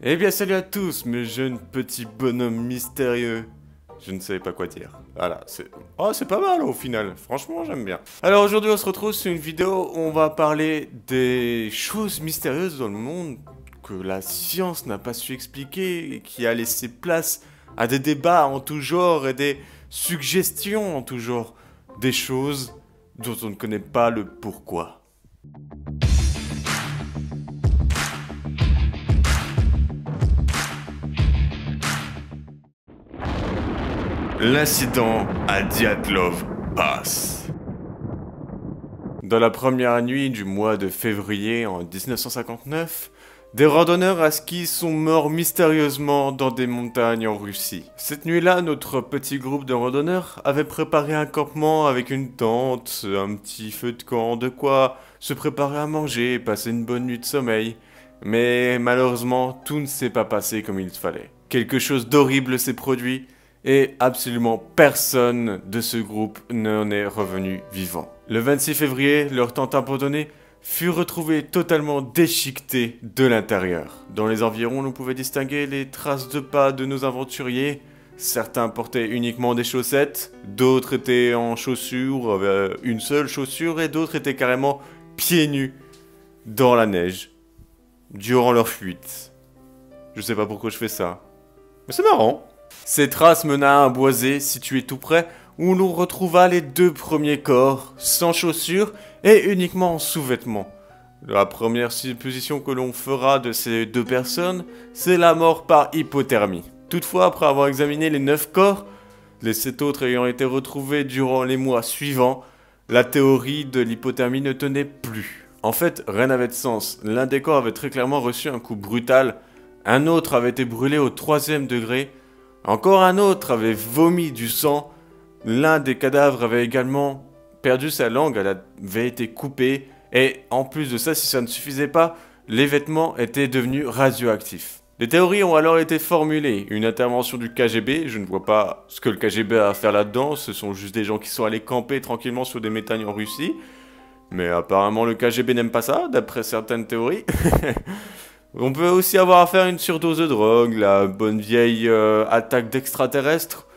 Eh bien salut à tous mes jeunes petits bonhommes mystérieux. Je ne savais pas quoi dire. Voilà, c'est pas mal au final, franchement j'aime bien. Alors aujourd'hui on se retrouve sur une vidéo où on va parler des choses mystérieuses dans le monde que la science n'a pas su expliquer et qui a laissé place à des débats en tout genre et des suggestions en tout genre. Des choses dont on ne connaît pas le pourquoi. L'incident à Dyatlov Pass. Dans la première nuit du mois de février en 1959, des randonneurs à ski sont morts mystérieusement dans des montagnes en Russie. Cette nuit-là, notre petit groupe de randonneurs avait préparé un campement avec une tente, un petit feu de camp, de quoi se préparer à manger et passer une bonne nuit de sommeil. Mais malheureusement, tout ne s'est pas passé comme il fallait. Quelque chose d'horrible s'est produit. Et absolument personne de ce groupe n'en est revenu vivant. Le 26 février, leur tente abandonnée fut retrouvée totalement déchiquetée de l'intérieur. Dans les environs, on pouvait distinguer les traces de pas de nos aventuriers. Certains portaient uniquement des chaussettes, d'autres étaient en chaussures, une seule chaussure, et d'autres étaient carrément pieds nus dans la neige durant leur fuite. Je sais pas pourquoi je fais ça, mais c'est marrant. Ces traces mena à un boisé situé tout près où l'on retrouva les deux premiers corps, sans chaussures et uniquement en sous-vêtements. La première supposition que l'on fera de ces deux personnes, c'est la mort par hypothermie. Toutefois, après avoir examiné les 9 corps, les 7 autres ayant été retrouvés durant les mois suivants, la théorie de l'hypothermie ne tenait plus. En fait, rien n'avait de sens. L'un des corps avait très clairement reçu un coup brutal, un autre avait été brûlé au 3e degré, encore un autre avait vomi du sang, l'un des cadavres avait également perdu sa langue, elle avait été coupée, et en plus de ça, si ça ne suffisait pas, les vêtements étaient devenus radioactifs. Des théories ont alors été formulées, une intervention du KGB, je ne vois pas ce que le KGB a à faire là-dedans, ce sont juste des gens qui sont allés camper tranquillement sur des montagnes en Russie, mais apparemment le KGB n'aime pas ça, d'après certaines théories. On peut aussi avoir affaire à une surdose de drogue, la bonne vieille attaque d'extraterrestres,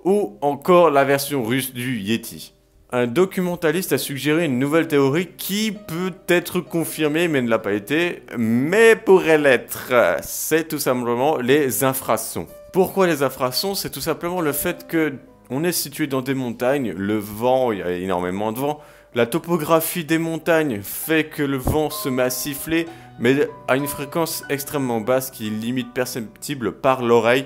ou encore la version russe du Yeti. Un documentaliste a suggéré une nouvelle théorie qui peut être confirmée mais ne l'a pas été, mais pourrait l'être. C'est tout simplement les infrasons. Pourquoi les infrasons? C'est tout simplement le fait que on est situé dans des montagnes, le vent, il y a énormément de vent, la topographie des montagnes fait que le vent se met à siffler, mais à une fréquence extrêmement basse qui est limite perceptible par l'oreille.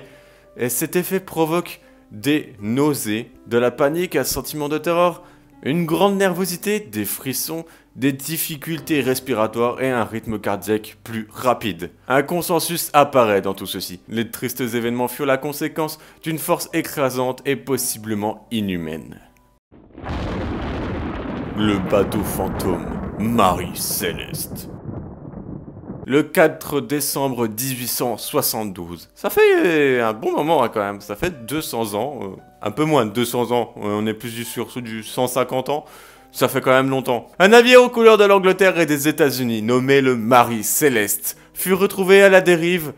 Et cet effet provoque des nausées, de la panique, un sentiment de terreur, une grande nervosité, des frissons, des difficultés respiratoires et un rythme cardiaque plus rapide. Un consensus apparaît dans tout ceci. Les tristes événements furent la conséquence d'une force écrasante et possiblement inhumaine. Le bateau fantôme Marie Céleste. Le 4 décembre 1872. Ça fait un bon moment quand même, ça fait 200 ans, un peu moins de 200 ans, on est plus sur du 150 ans, ça fait quand même longtemps. Un navire aux couleurs de l'Angleterre et des États-Unis, nommé le Marie Céleste, fut retrouvé à la dérive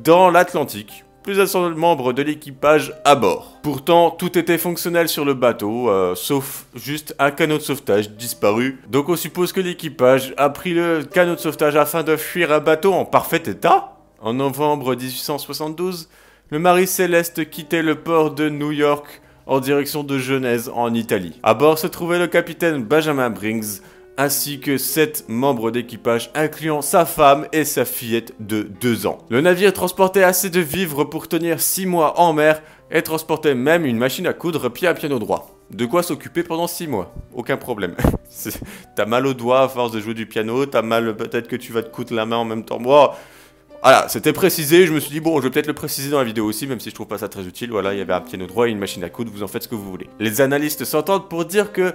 dans l'Atlantique. Plus d'un seul membre de l'équipage à bord. Pourtant, tout était fonctionnel sur le bateau, sauf juste un canot de sauvetage disparu. Donc on suppose que l'équipage a pris le canot de sauvetage afin de fuir un bateau en parfait état. En novembre 1872, le Marie Céleste quittait le port de New York en direction de Genèse en Italie. À bord se trouvait le capitaine Benjamin Briggs, ainsi que 7 membres d'équipage, incluant sa femme et sa fillette de 2 ans. Le navire transportait assez de vivres pour tenir 6 mois en mer et transportait même une machine à coudre puis un piano droit. De quoi s'occuper pendant 6 mois, aucun problème. T'as mal au doigt à force de jouer du piano, t'as mal peut-être que tu vas te coudre la main en même temps. Bon, voilà, c'était précisé, je me suis dit bon, je vais peut-être le préciser dans la vidéo aussi, même si je trouve pas ça très utile. Voilà, il y avait un piano droit et une machine à coudre, vous en faites ce que vous voulez. Les analystes s'entendent pour dire que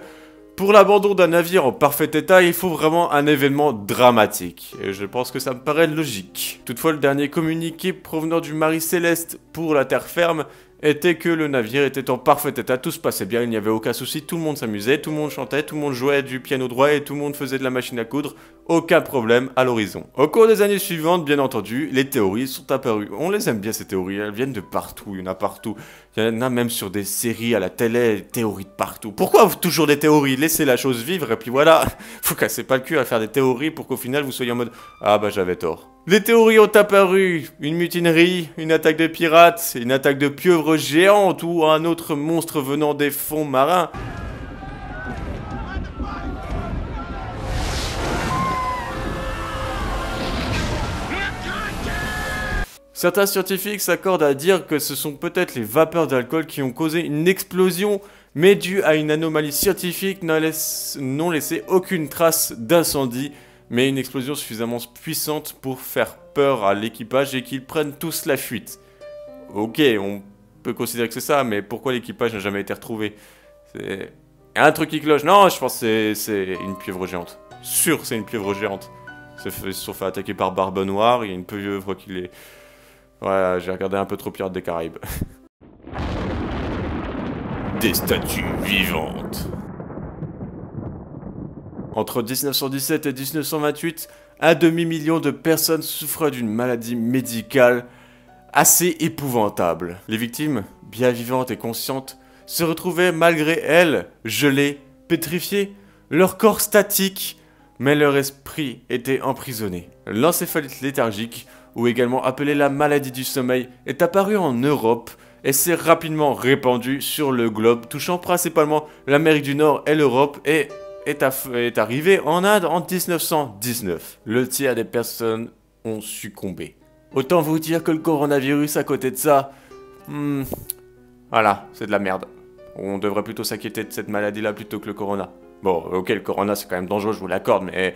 pour l'abandon d'un navire en parfait état, il faut vraiment un événement dramatique. Et je pense que ça me paraît logique. Toutefois, le dernier communiqué provenant du Marie Céleste pour la terre ferme était que le navire était en parfait état, tout se passait bien, il n'y avait aucun souci, tout le monde s'amusait, tout le monde chantait, tout le monde jouait du piano droit et tout le monde faisait de la machine à coudre. aucun problème à l'horizon. Au cours des années suivantes, bien entendu, les théories sont apparues. On les aime bien ces théories, elles viennent de partout, il y en a partout. Il y en a même sur des séries à la télé, des théories de partout. Pourquoi toujours des théories? Laissez la chose vivre et puis voilà, faut casser pas le cul à faire des théories pour qu'au final vous soyez en mode « Ah bah j'avais tort ». Les théories ont apparu, une mutinerie, une attaque de pirates, une attaque de pieuvres géantes ou un autre monstre venant des fonds marins. Certains scientifiques s'accordent à dire que ce sont peut-être les vapeurs d'alcool qui ont causé une explosion, mais due à une anomalie scientifique n'ont laissé aucune trace d'incendie, mais une explosion suffisamment puissante pour faire peur à l'équipage et qu'ils prennent tous la fuite. Ok, on peut considérer que c'est ça, mais pourquoi l'équipage n'a jamais été retrouvé? C'est un truc qui cloche. Non, je pense que c'est une pieuvre géante. Sûr, c'est une pieuvre géante. Ils se sont fait attaquer par Barbe Noire, il y a une pieuvre qui les... Ouais, j'ai regardé un peu trop Pirates des Caraïbes. Des statues vivantes. Entre 1917 et 1928, un demi-million de personnes souffraient d'une maladie médicale assez épouvantable. Les victimes, bien vivantes et conscientes, se retrouvaient malgré elles, gelées, pétrifiées, leur corps statique, mais leur esprit était emprisonné. L'encéphalite léthargique, ou également appelée la maladie du sommeil, est apparue en Europe et s'est rapidement répandue sur le globe, touchant principalement l'Amérique du Nord et l'Europe et est arrivée en Inde en 1919. Le tiers des personnes ont succombé. Autant vous dire que le coronavirus à côté de ça, voilà, c'est de la merde. On devrait plutôt s'inquiéter de cette maladie-là plutôt que le corona. Bon, ok, le corona c'est quand même dangereux, je vous l'accorde, mais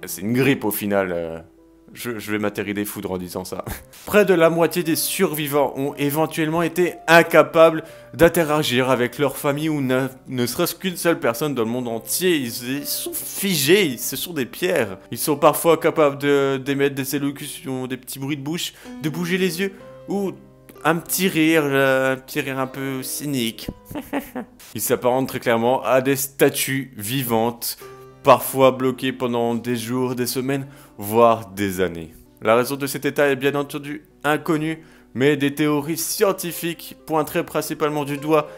c'est une grippe au final. Je vais m'atterrir des foudres en disant ça. Près de la moitié des survivants ont éventuellement été incapables d'interagir avec leur famille ou ne serait-ce qu'une seule personne dans le monde entier. Ils sont figés, ce sont des pierres. Ils sont parfois capables d'émettre des élocutions, des petits bruits de bouche, de bouger les yeux ou un petit rire un peu cynique. Ils s'apparentent très clairement à des statues vivantes, parfois bloquées pendant des jours, des semaines, voire des années. La raison de cet état est bien entendu inconnue, mais des théories scientifiques pointeraient principalement du doigt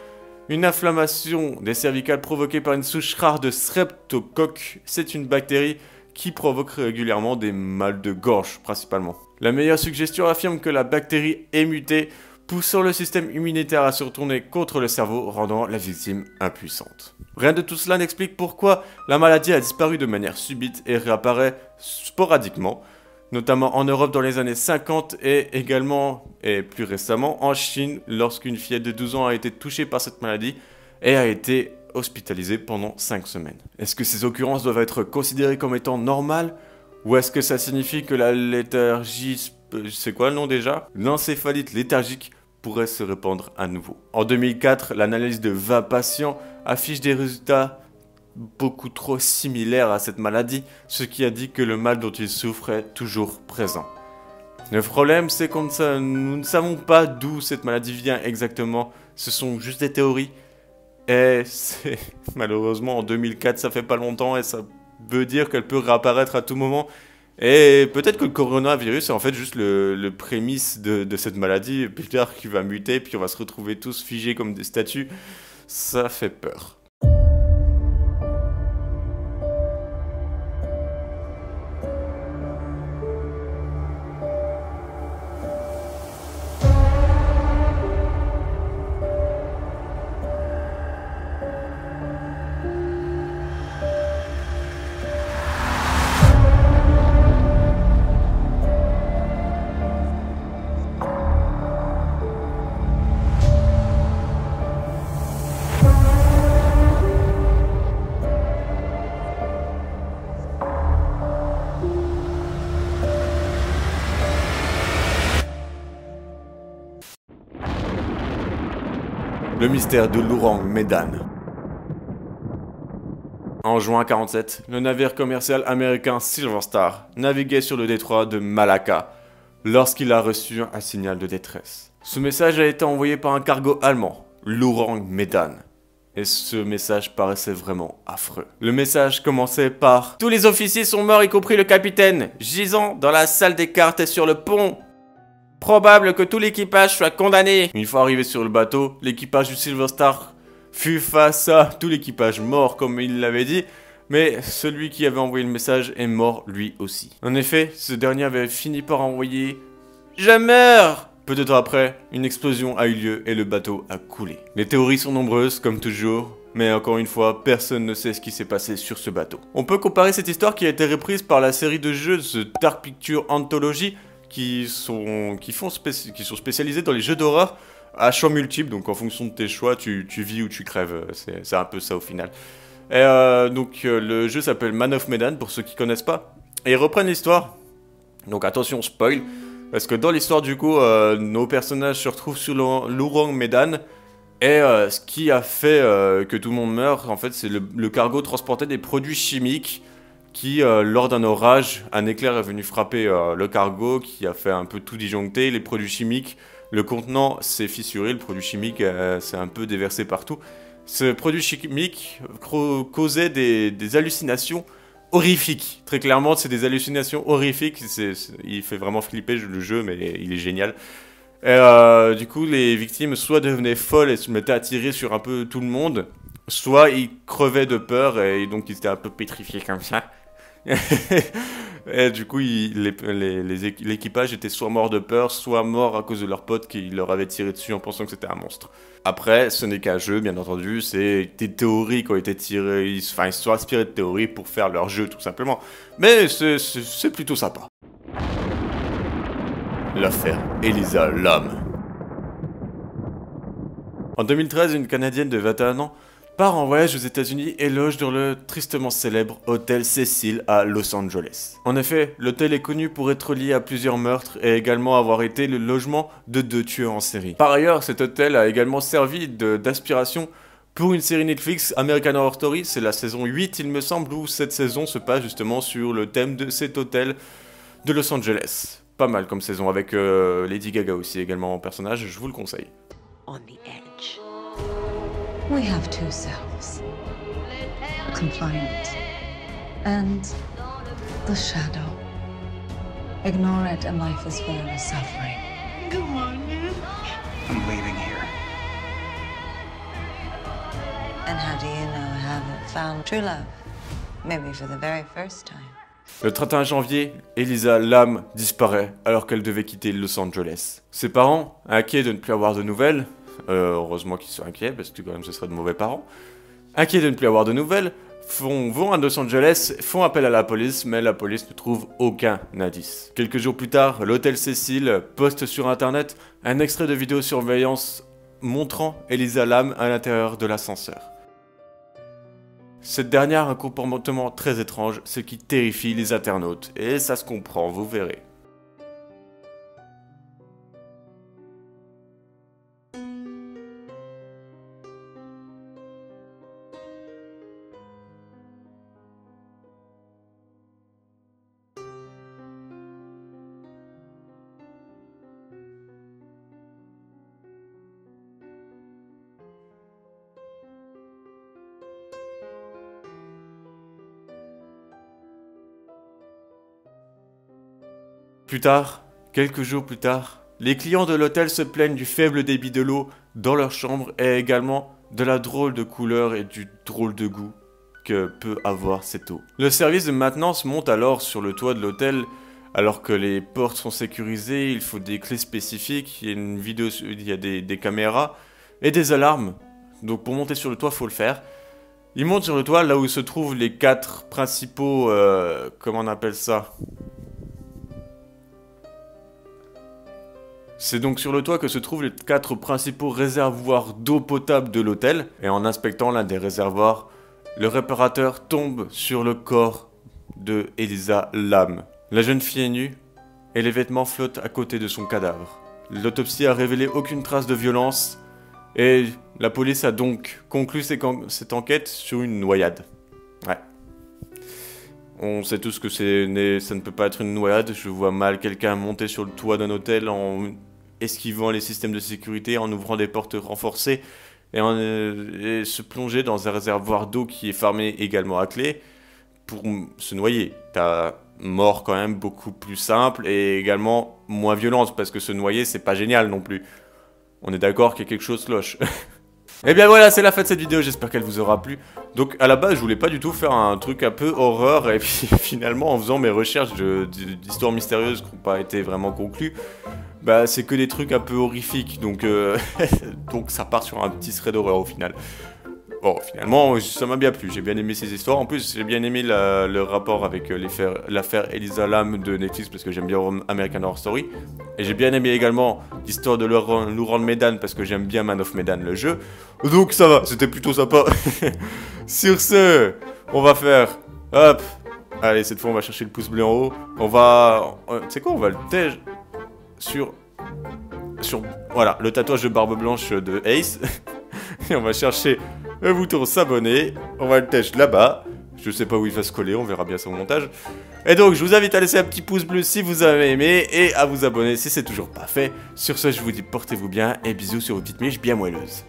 une inflammation des cervicales provoquée par une souche rare de streptocoque. C'est une bactérie qui provoque régulièrement des mal de gorge principalement. La meilleure suggestion affirme que la bactérie est mutée, poussant le système immunitaire à se retourner contre le cerveau, rendant la victime impuissante. Rien de tout cela n'explique pourquoi la maladie a disparu de manière subite et réapparaît sporadiquement, notamment en Europe dans les années 50 et également, et plus récemment, en Chine lorsqu'une fillette de 12 ans a été touchée par cette maladie et a été hospitalisée pendant 5 semaines. Est-ce que ces occurrences doivent être considérées comme étant normales? Ou est-ce que ça signifie que la léthargie, c'est quoi le nom déjà? L'encéphalite léthargique pourrait se répandre à nouveau. En 2004, l'analyse de 20 patients affiche des résultats beaucoup trop similaires à cette maladie, ce qui indique que le mal dont ils souffrent est toujours présent. Le problème, c'est que nous ne savons pas d'où cette maladie vient exactement, ce sont juste des théories. Et c'est malheureusement en 2004, ça fait pas longtemps et ça veut dire qu'elle peut réapparaître à tout moment. Et peut-être que le coronavirus est en fait juste le prémisse de cette maladie, plus tard qui va muter, puis on va se retrouver tous figés comme des statues. Ça fait peur. Le mystère de l'Ourang Medan. En juin 1947, le navire commercial américain Silver Star naviguait sur le détroit de Malacca lorsqu'il a reçu un signal de détresse. Ce message a été envoyé par un cargo allemand, l'Ourang Medan. Et ce message paraissait vraiment affreux. Le message commençait par « Tous les officiers sont morts, y compris le capitaine, gisant dans la salle des cartes et sur le pont. Probable que tout l'équipage soit condamné. » Une fois arrivé sur le bateau, l'équipage du Silver Star fut face à tout l'équipage mort, comme il l'avait dit, mais celui qui avait envoyé le message est mort lui aussi. En effet, ce dernier avait fini par envoyer « Je meurs !» Peu de temps après, une explosion a eu lieu et le bateau a coulé. Les théories sont nombreuses, comme toujours, mais encore une fois, personne ne sait ce qui s'est passé sur ce bateau. On peut comparer cette histoire qui a été reprise par la série de jeux The Dark Picture Anthology, qui sont spécialisés dans les jeux d'horreur à choix multiples, donc en fonction de tes choix, tu vis ou tu crèves, c'est un peu ça au final. Et le jeu s'appelle Man of Medan, pour ceux qui connaissent pas, et ils reprennent l'histoire, donc attention spoil, parce que dans l'histoire du coup, nos personnages se retrouvent sur l'Ourang Medan, et ce qui a fait que tout le monde meurt, en fait, c'est le cargo transportait des produits chimiques qui, lors d'un orage, un éclair est venu frapper le cargo, qui a fait un peu tout disjoncter, les produits chimiques, le contenant s'est fissuré, le produit chimique s'est un peu déversé partout. Ce produit chimique causait des hallucinations horrifiques. Très clairement, c'est des hallucinations horrifiques. Il fait vraiment flipper le jeu, mais il est génial. Et du coup, les victimes soit devenaient folles et se mettaient à tirer sur un peu tout le monde, soit ils crevaient de peur et donc ils étaient un peu pétrifiés comme ça. Et du coup, l'équipage était soit mort de peur, soit mort à cause de leurs potes qui leur avaient tiré dessus en pensant que c'était un monstre. Après, ce n'est qu'un jeu, bien entendu, c'est des théories qui ont été tirées, ils se sont inspirés de théories pour faire leur jeu, tout simplement. Mais c'est plutôt sympa. L'affaire Elisa Lam. En 2013, une Canadienne de 21 ans part en voyage aux États-Unis et loge dans le tristement célèbre Hôtel Cecil à Los Angeles. En effet, l'hôtel est connu pour être lié à plusieurs meurtres et également avoir été le logement de 2 tueurs en série. Par ailleurs, cet hôtel a également servi d'inspiration pour une série Netflix, American Horror Story. C'est la saison 8, il me semble, où cette saison se passe justement sur le thème de cet hôtel de Los Angeles. Pas mal comme saison, avec Lady Gaga aussi également en personnage, je vous le conseille. On the edge. We have 2 selves. Confinement and the shadow. Ignore it and life is forever suffering. Come on, man. I'm leaving here. And how do you know I haven't found true love? Maybe for the very first time. Le 31 janvier, Elisa Lam disparaît alors qu'elle devait quitter Los Angeles. Ses parents, inquiets de ne plus avoir de nouvelles, heureusement qu'ils sont inquiets parce que quand même ce serait de mauvais parents, inquiets de ne plus avoir de nouvelles, vont à Los Angeles, font appel à la police, mais la police ne trouve aucun indice. Quelques jours plus tard, l'hôtel Cecil poste sur internet un extrait de vidéosurveillance montrant Elisa Lam à l'intérieur de l'ascenseur. Cette dernière a un comportement très étrange, ce qui terrifie les internautes, et ça se comprend, vous verrez. Plus tard, quelques jours plus tard, les clients de l'hôtel se plaignent du faible débit de l'eau dans leur chambre et également de la drôle de couleur et du drôle de goût que peut avoir cette eau. Le service de maintenance monte alors sur le toit de l'hôtel alors que les portes sont sécurisées, il faut des clés spécifiques, il y a des caméras et des alarmes. Donc pour monter sur le toit, il faut le faire. Ils montent sur le toit là où se trouvent les 4 principaux... comment on appelle ça ? C'est donc sur le toit que se trouvent les 4 principaux réservoirs d'eau potable de l'hôtel, et en inspectant l'un des réservoirs, le réparateur tombe sur le corps de Elisa Lam. La jeune fille est nue, et les vêtements flottent à côté de son cadavre. L'autopsie a révélé aucune trace de violence, et la police a donc conclu cette enquête sur une noyade. Ouais. On sait tous que ça ne peut pas être une noyade, je vois mal quelqu'un monter sur le toit d'un hôtel en esquivant les systèmes de sécurité, en ouvrant des portes renforcées et se plonger dans un réservoir d'eau qui est fermé également à clé pour se noyer. T'as mort quand même beaucoup plus simple et également moins violente parce que se noyer c'est pas génial non plus. On est d'accord qu'il y a quelque chose cloche. Et bien voilà, c'est la fin de cette vidéo, j'espère qu'elle vous aura plu. Donc à la base, je voulais pas du tout faire un truc un peu horreur, et puis finalement en faisant mes recherches d'histoires mystérieuses qui n'ont pas été vraiment conclues, bah c'est que des trucs un peu horrifiques, donc, donc ça part sur un petit thread d'horreur au final. Bon, finalement, ça m'a bien plu, j'ai bien aimé ces histoires. En plus, j'ai bien aimé le rapport avec l'affaire Elisa Lam de Netflix, parce que j'aime bien American Horror Story. Et j'ai bien aimé également l'histoire de Laurent Medan, parce que j'aime bien Man of Medan, le jeu. Donc ça va, c'était plutôt sympa. Sur ce, on va faire... Hop. Allez, cette fois, on va chercher le pouce bleu en haut. On va... Tu sais quoi, on va le tège sur... Voilà, le tatouage de barbe blanche de Ace. Et on va chercher... le bouton s'abonner, on va le tèche là-bas. Je sais pas où il va se coller, on verra bien ça au montage. Et donc, je vous invite à laisser un petit pouce bleu si vous avez aimé et à vous abonner si c'est toujours pas fait. Sur ce, je vous dis portez-vous bien et bisous sur vos petites miches bien moelleuses.